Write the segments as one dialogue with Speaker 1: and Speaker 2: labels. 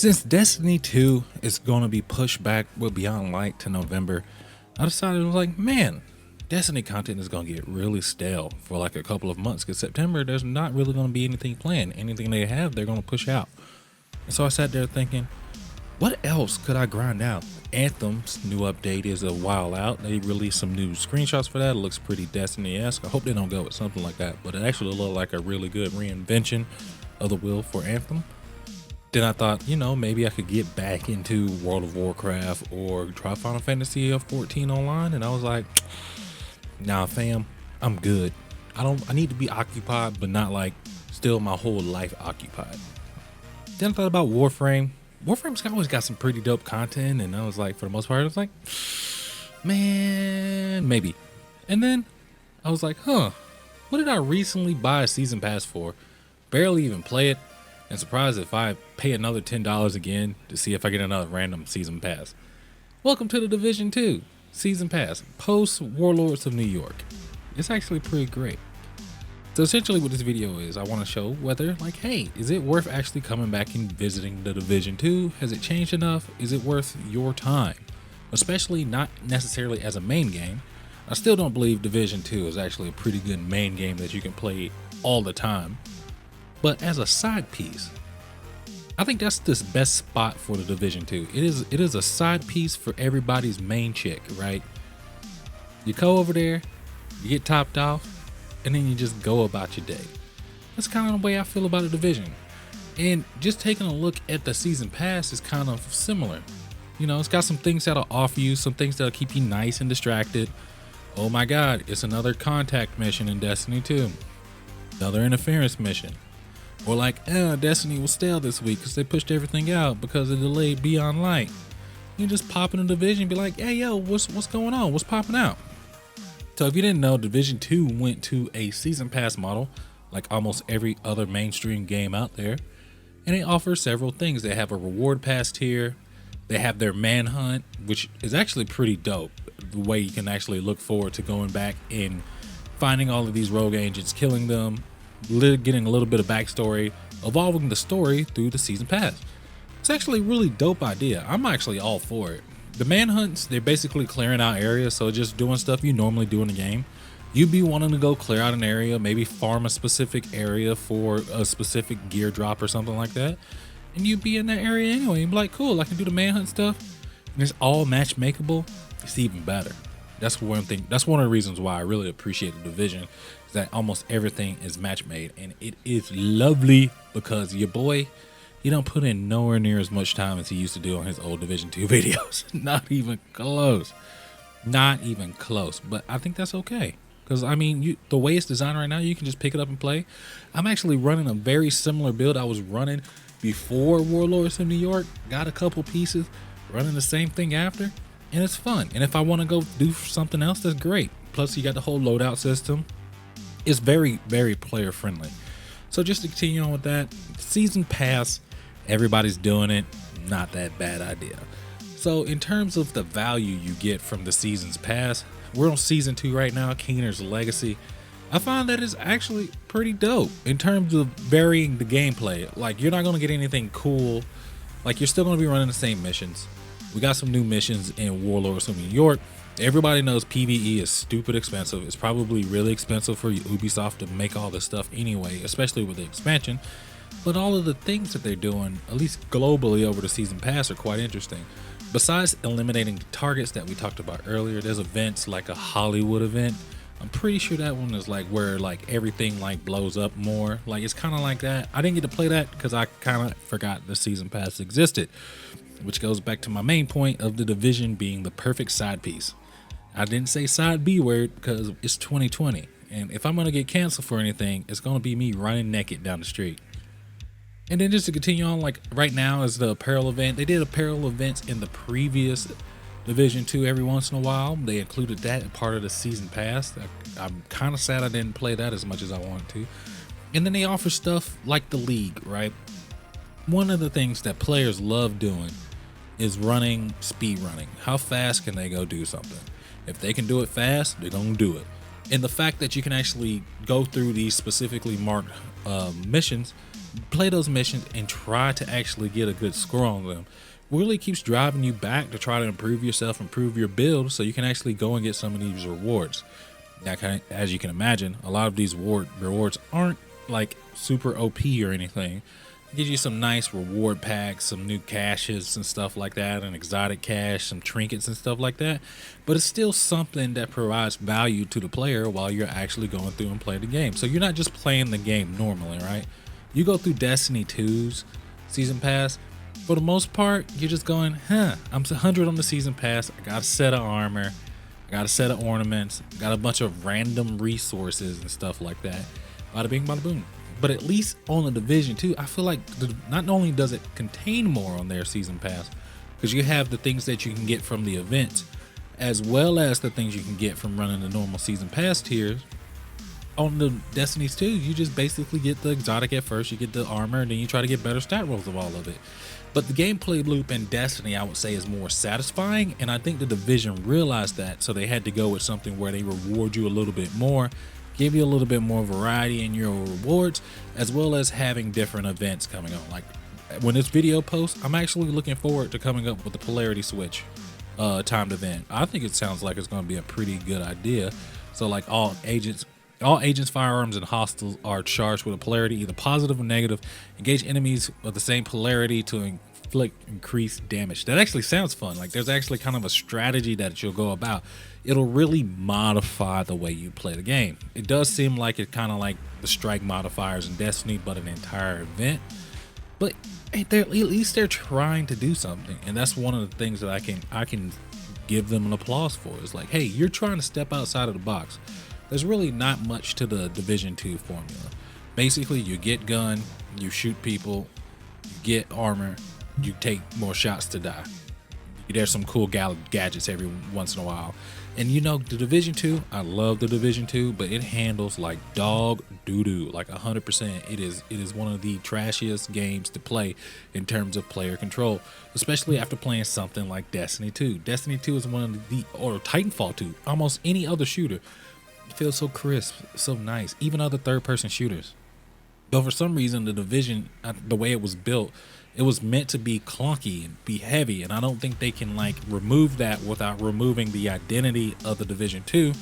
Speaker 1: Since Destiny 2 is going to be pushed back with Beyond Light to November, I decided, like, man, Destiny content is going to get really stale for like a couple of months because September, there's not really going to be anything planned. Anything they have, they're going to push out. And so I sat there thinking, what else could I grind out? Anthem's new update is a while out. They released some new screenshots for that. It looks pretty Destiny-esque. I hope they don't go with something like that, but it actually looked like a really good reinvention of the wheel for Anthem. Then I thought, maybe I could get back into World of Warcraft or try Final Fantasy 14 online. And I was like, nah, fam, I'm good. I need to be occupied, but not like still my whole life occupied. Then I thought about Warframe. Warframe's always got some pretty dope content. And I was like, for the most part, I was like, man, maybe. And then I was like, what did I recently buy a season pass for? Barely even play it. And surprised if I pay another $10 again to see if I get another random season pass. Welcome to the Division 2 season pass, post Warlords of New York. It's actually pretty great. So essentially what this video is, I want to show whether, like, hey, is it worth actually coming back and visiting the Division 2? Has it changed enough? Is it worth your time? Especially not necessarily as a main game. I still don't believe Division 2 is actually a pretty good main game that you can play all the time. But as a side piece, I think that's the best spot for the Division 2. It is a side piece for everybody's main chick, right? You go over there, you get topped off, and then you just go about your day. That's kind of the way I feel about the Division. And just taking a look at the season pass is kind of similar. It's got some things that'll offer you, some things that'll keep you nice and distracted. Oh my God, it's another contact mission in Destiny 2. Another interference mission. Or like, Destiny was stale this week because they pushed everything out because it delayed Beyond Light. You just pop in the Division and be like, hey, yo, what's going on? What's popping out? So if you didn't know, Division 2 went to a season pass model like almost every other mainstream game out there. And they offer several things. They have a reward pass tier. They have their manhunt, which is actually pretty dope. The way you can actually look forward to going back and finding all of these rogue agents, killing them, getting a little bit of backstory, evolving the story through the season pass. It's actually a really dope idea. I'm actually all for it. The manhunts, they're basically clearing out areas, so just doing stuff you normally do in the game. You'd be wanting to go clear out an area, maybe farm a specific area for a specific gear drop or something like that, and you'd be in that area anyway. You'd be like, cool, I can do the manhunt stuff, and it's all match-makeable. It's even better. That's one thing. That's one of the reasons why I really appreciate the Division, is that almost everything is match made, and it is lovely because your boy, he don't put in nowhere near as much time as he used to do on his old Division 2 videos. Not even close. Not even close. But I think that's okay, because I mean, the way it's designed right now, you can just pick it up and play. I'm actually running a very similar build I was running before Warlords of New York. Got a couple pieces, running the same thing after. And it's fun. And if I want to go do something else, that's great. Plus, you got the whole loadout system. It's very, very player friendly. So just to continue on with that, season pass, everybody's doing it. Not that bad idea. So in terms of the value you get from the season's pass, we're on season 2 right now, Keener's Legacy. I find that it's actually pretty dope in terms of varying the gameplay. Like, you're not going to get anything cool. Like, you're still going to be running the same missions. We got some new missions in Warlords of New York. Everybody knows PvE is stupid expensive. It's probably really expensive for Ubisoft to make all this stuff anyway, especially with the expansion. But all of the things that they're doing, at least globally over the season pass, are quite interesting. Besides eliminating the targets that we talked about earlier, there's events like a Hollywood event. I'm pretty sure that one is like where like everything like blows up more. Like, it's kind of like that. I didn't get to play that because I kind of forgot the season pass existed. Which goes back to my main point of the Division being the perfect side piece. I didn't say side B word because it's 2020. And if I'm going to get canceled for anything, it's going to be me running naked down the street. And then just to continue on, like right now is the apparel event. They did apparel events in the previous Division 2 every once in a while. They included that as part of the season pass. I'm kind of sad I didn't play that as much as I wanted to. And then they offer stuff like the League, right? One of the things that players love doing is speed running. How fast can they go do something? If they can do it fast, they're gonna do it. And the fact that you can actually go through these specifically marked missions play those missions and try to actually get a good score on them. Really keeps driving you back to try to improve yourself, improve your build, so you can actually go and get some of these rewards. Now, as you can imagine, a lot of these rewards aren't like super OP or anything. It gives you some nice reward packs, some new caches and stuff like that, an exotic cache, some trinkets and stuff like that. But it's still something that provides value to the player while you're actually going through and playing the game. So you're not just playing the game normally, right? You go through Destiny 2's Season Pass. For the most part, you're just going, I'm 100 on the Season Pass. I got a set of armor. I got a set of ornaments. Got a bunch of random resources and stuff like that. Bada bing, bada boom. But at least on the Division 2, I feel like not only does it contain more on their Season Pass, because you have the things that you can get from the events, as well as the things you can get from running the normal Season Pass tiers. On the Destinies 2, you just basically get the exotic at first, you get the armor, and then you try to get better stat rolls of all of it. But the gameplay loop in Destiny, I would say, is more satisfying, and I think the Division realized that, so they had to go with something where they reward you a little bit more, give you a little bit more variety in your rewards, as well as having different events coming on. Like when this video posts, I'm actually looking forward to coming up with the polarity switch timed event. I think it sounds like it's going to be a pretty good idea. So like all agents, firearms, and hostiles are charged with a polarity, either positive or negative. Engage enemies with the same polarity to inflict increased damage. That actually sounds fun. Like there's actually kind of a strategy that you'll go about. It'll really modify the way you play the game. It does seem like it's kind of like the strike modifiers in Destiny, but an entire event. But at least they're trying to do something, and that's one of the things that I can give them an applause for. It's like, hey, you're trying to step outside of the box. There's really not much to the Division 2 formula. Basically, you get gun, you shoot people, you get armor, you take more shots to die. There's some cool gadgets every once in a while. And you know, the Division 2, I love the Division 2, but it handles like dog doo-doo, like 100%. It is one of the trashiest games to play in terms of player control, especially after playing something like Destiny 2. Destiny 2 is one of the, or Titanfall 2, almost any other shooter. It feels so crisp, so nice, even other third-person shooters. But for some reason, the Division, the way it was built, it was meant to be clunky and be heavy, and I don't think they can like remove that without removing the identity of the Division 2,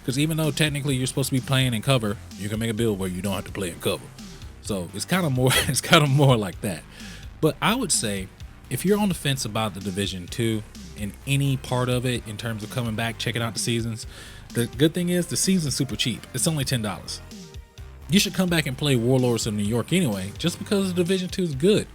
Speaker 1: because even though technically you're supposed to be playing in cover, you can make a build where you don't have to play in cover. So it's kind of more like that. But I would say if you're on the fence about the Division 2 and any part of it in terms of coming back, checking out the seasons, the good thing is the season's super cheap. It's only $10. You should come back and play Warlords of New York anyway, just because the Division 2 is good.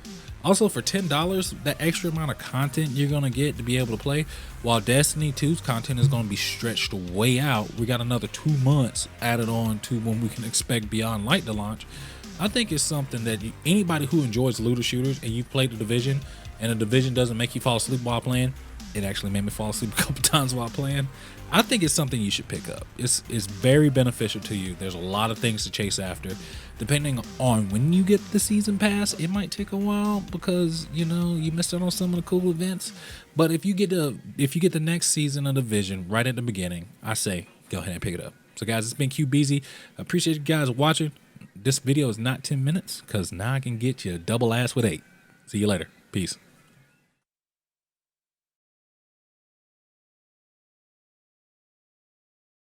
Speaker 1: Also, for $10, that extra amount of content you're going to get to be able to play, while Destiny 2's content is going to be stretched way out. We got another 2 months added on to when we can expect Beyond Light to launch. I think it's something that anybody who enjoys looter shooters and you've played the Division, and the Division doesn't make you fall asleep while playing, it actually made me fall asleep a couple times while playing. I think it's something you should pick up. It's very beneficial to you. There's a lot of things to chase after. Depending on when you get the season pass, it might take a while because you know you missed out on some of the cool events. But if you get the next season of Division right at the beginning, I say go ahead and pick it up. So guys, it's been Qbeezy. I appreciate you guys watching. This video is not 10 minutes because now I can get you double ass with 8. See you later. Peace.